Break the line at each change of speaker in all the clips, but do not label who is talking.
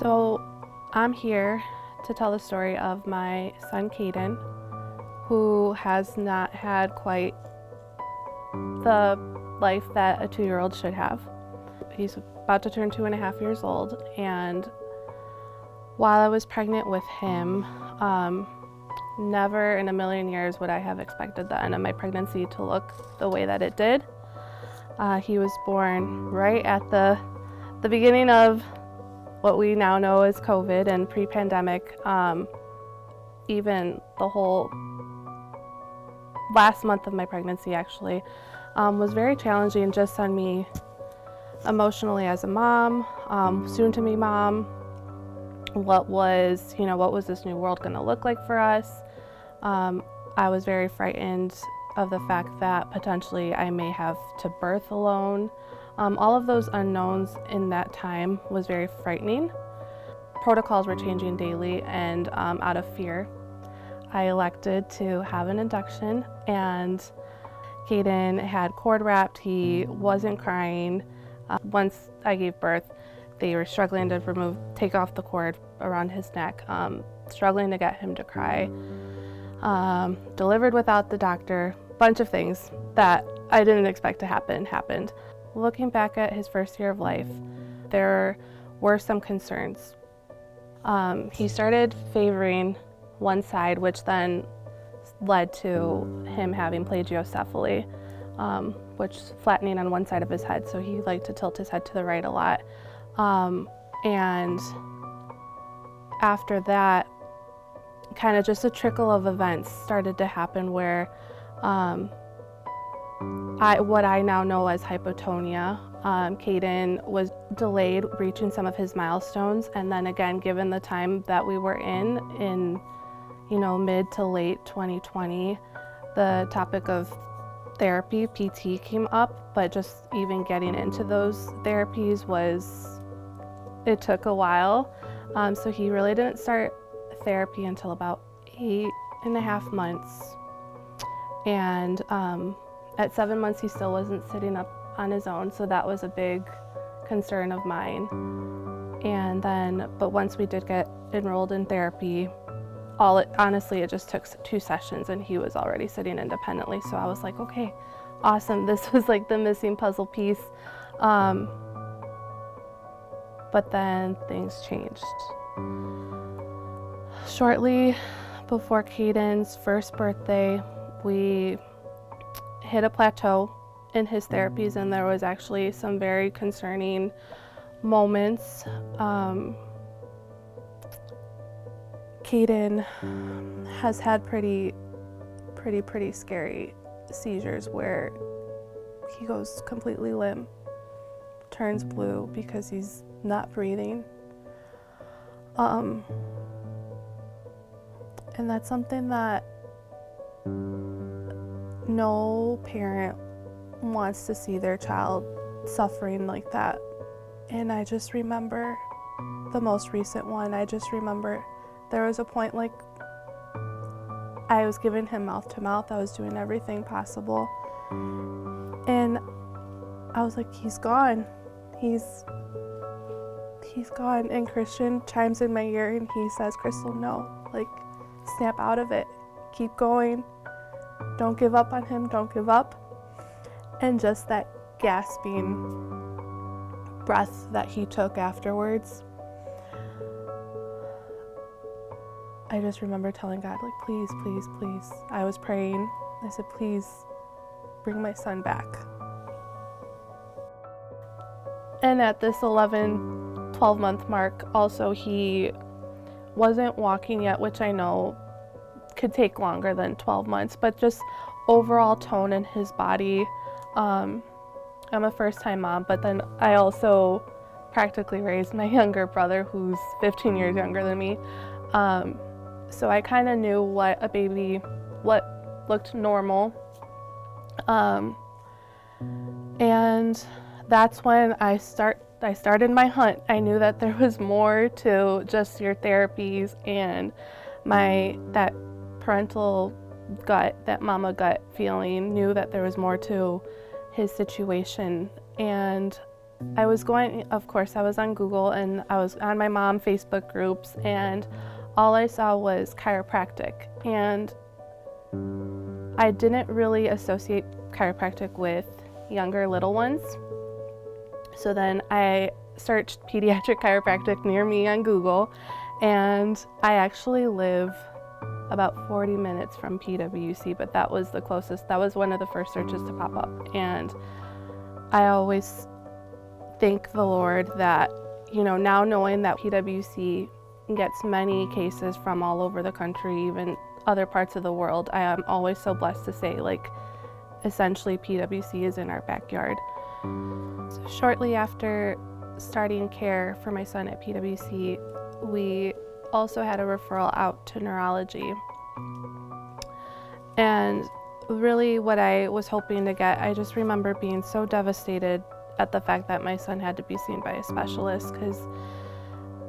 So I'm here to tell the story of my son Cayden, who has not had quite the life that a 2-year-old should have. He's about to turn 2.5 years old, and while I was pregnant with him, never in a million years would I have expected the end of my pregnancy to look the way that it did. He was born right at the beginning of what we now know as COVID and pre-pandemic. Even the whole last month of my pregnancy actually was very challenging just on me emotionally as a mom, soon-to-be mom. What was this new world going to look like for us? I was very frightened of the fact that potentially I may have to birth alone. All of those unknowns in that time was very frightening. Protocols were changing daily, and out of fear, I elected to have an induction, and Cayden had cord wrapped. He wasn't crying. Once I gave birth, they were struggling to take off the cord around his neck, struggling to get him to cry. Delivered without the doctor. Bunch of things that I didn't expect to happen happened. Looking back at his first year of life, there were some concerns. He started favoring one side, which then led to him having plagiocephaly, which is flattening on one side of his head, so he liked to tilt his head to the right a lot. And after that, kind of just a trickle of events started to happen where what I now know as hypotonia. Cayden was delayed reaching some of his milestones, and then again, given the time that we were in mid to late 2020, the topic of therapy, PT, came up, but just even getting into those therapies it took a while. So he really didn't start therapy until about 8.5 months. And at 7 months, he still wasn't sitting up on his own, so that was a big concern of mine. And then, but once we did get enrolled in therapy, honestly, it just took 2 sessions and he was already sitting independently. So I was like, okay, awesome. This was like the missing puzzle piece. But then things changed. Shortly before Cayden's first birthday, we hit a plateau in his therapies, and there was actually some very concerning moments. Cayden has had pretty scary seizures where he goes completely limp, turns blue because he's not breathing. And that's something that no parent wants to see their child suffering like that. And I just remember the most recent one. I just remember there was a point like I was giving him mouth to mouth. I was doing everything possible. And I was like, he's gone. He's gone. And Christian chimes in my ear and he says, Crystal, no, like, snap out of it. Keep going. Don't give up on him. Don't give up. And just that gasping breath that he took afterwards, I just remember telling God, like, please, please, please. I was praying. I said, please bring my son back. And at this 12-month mark, also, he wasn't walking yet, which I know could take longer than 12 months, but just overall tone in his body. I'm a first-time mom, but then I also practically raised my younger brother, who's 15 years younger than me. So I kind of knew what looked normal. And that's when I started my hunt. I knew that there was more to just your therapies and that parental gut, that mama gut feeling, knew that there was more to his situation. And I was on Google and I was on my mom Facebook groups, and all I saw was chiropractic, and I didn't really associate chiropractic with younger little ones. So then I searched pediatric chiropractic near me on Google, and I actually live about 40 minutes from PWC, but that was the closest. That was one of the first searches to pop up. And I always thank the Lord that, now knowing that PWC gets many cases from all over the country, even other parts of the world, I am always so blessed to say, essentially PWC is in our backyard. So shortly after starting care for my son at PWC, we also had a referral out to neurology. And really what I was hoping to get, I just remember being so devastated at the fact that my son had to be seen by a specialist, because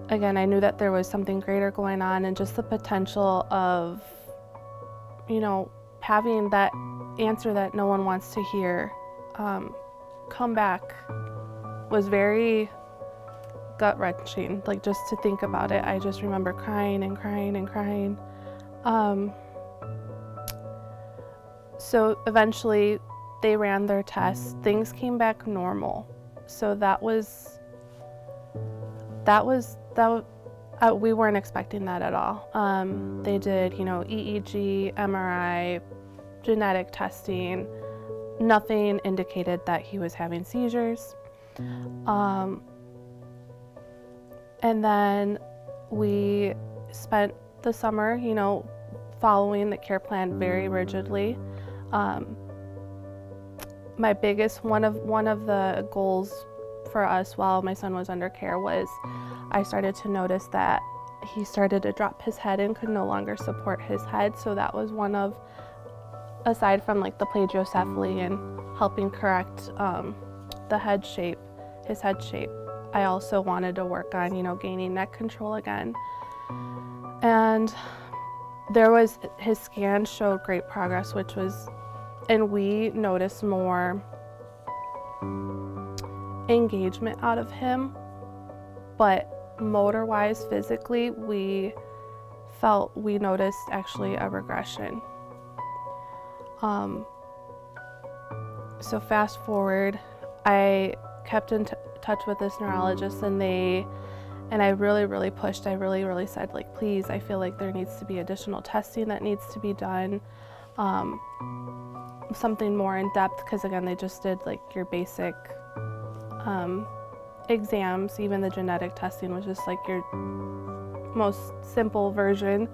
again, I knew that there was something greater going on, and just the potential of, having that answer that no one wants to hear come back was very gut-wrenching. Just to think about it, I just remember crying and crying and crying. So eventually they ran their tests, things came back normal. So we weren't expecting that at all. They did, EEG, MRI, genetic testing. Nothing indicated that he was having seizures. And then we spent the summer, following the care plan very rigidly. My biggest, one of the goals for us while my son was under care was I started to notice that he started to drop his head and could no longer support his head. So that was one of, aside from the plagiocephaly and helping correct the head shape, his head shape, I also wanted to work on, gaining neck control again. And his scan showed great progress, and we noticed more engagement out of him, but motor-wise, physically, we noticed actually a regression. So fast forward, I kept in touch with this neurologist, and I really pushed. I really said, please, I feel like there needs to be additional testing that needs to be done, something more in depth, because again, they just did your basic exams. Even the genetic testing was just your most simple version.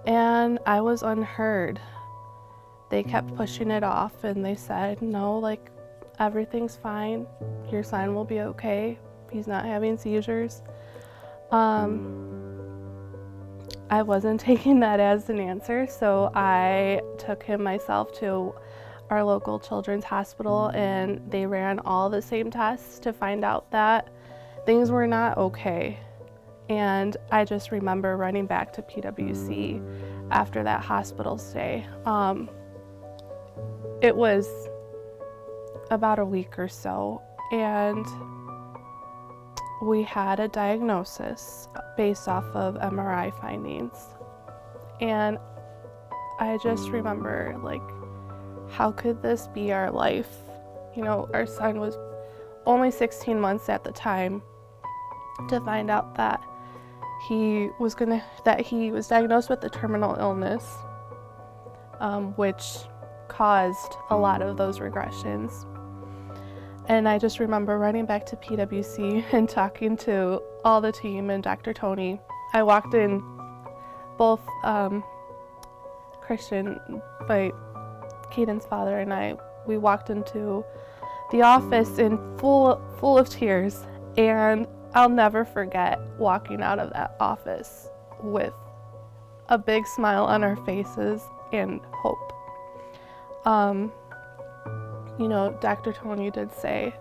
And I was unheard. They kept pushing it off, and they said, no, everything's fine. Your son will be okay. He's not having seizures. I wasn't taking that as an answer, so I took him myself to our local children's hospital, and they ran all the same tests to find out that things were not okay. And I just remember running back to PWC after that hospital stay. It was about a week or so, and we had a diagnosis based off of MRI findings. And I just remember, how could this be our life? Our son was only 16 months at the time, to find out that he was diagnosed with a terminal illness, which caused a lot of those regressions. And I just remember running back to PWC and talking to all the team and Dr. Tony. I walked in, both Christian, Cayden's father, and we walked into the office in full of tears, and I'll never forget walking out of that office with a big smile on our faces and hope. Dr. Tony did say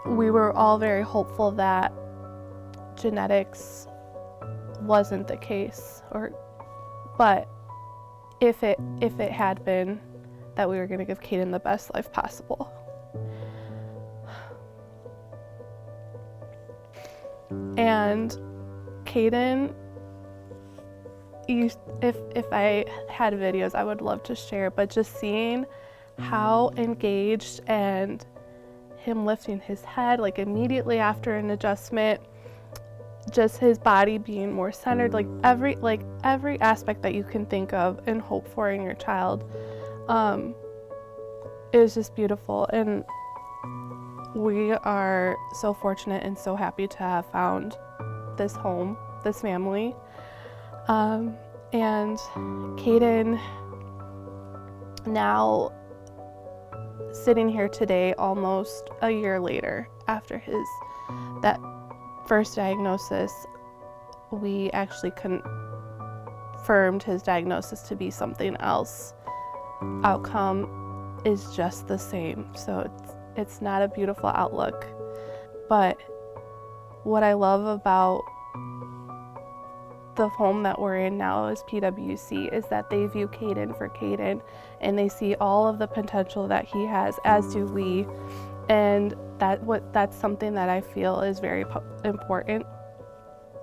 we were all very hopeful that genetics wasn't the case, but if it had been, that we were going to give Cayden the best life possible. And Cayden, if I had videos, I would love to share, but just seeing how engaged and him lifting his head like immediately after an adjustment, just his body being more centered, like every aspect that you can think of and hope for in your child, is just beautiful. And we are so fortunate and so happy to have found this home, this family. And Cayden, now sitting here today, almost a year later after that first diagnosis, we actually confirmed his diagnosis to be something else. Outcome is just the same, so it's not a beautiful outlook. But what I love about the home that we're in now is PWC, is that they view Cayden for Cayden, and they see all of the potential that he has, as do we. And that's something that I feel is very important.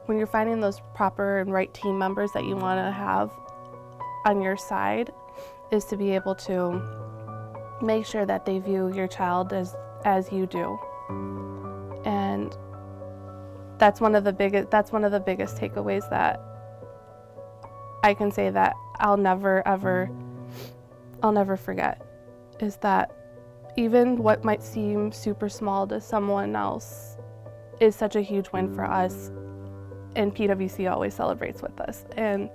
When you're finding those proper and right team members that you want to have on your side, is to be able to make sure that they view your child as you do. And that's one of the biggest takeaways that I can say that I'll never forget, is that even what might seem super small to someone else is such a huge win for us, and PWC always celebrates with us, and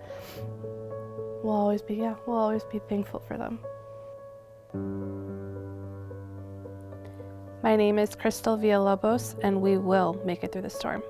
we'll always be thankful for them. My name is Crystal Villalobos, and we will make it through the storm.